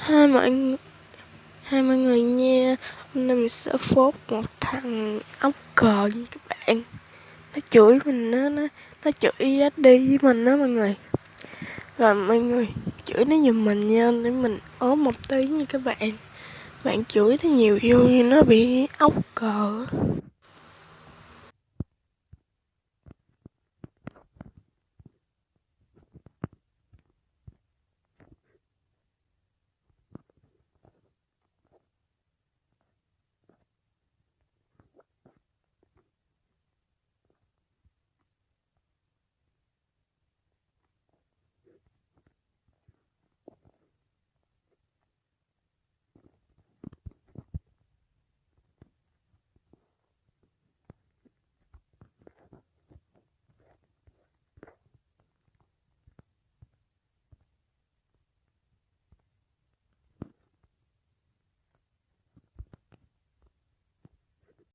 Hai mọi người, hai mọi người nha. Hôm nay mình sẽ phốt một thằng ốc cờ nha các bạn. Nó chửi mình á, nó chửi đi với mình đó mọi người. Rồi mọi người chửi nó giùm mình nha, để mình ốm một tí nha các bạn. Bạn chửi nó nhiều vô như nó bị ốc cờ.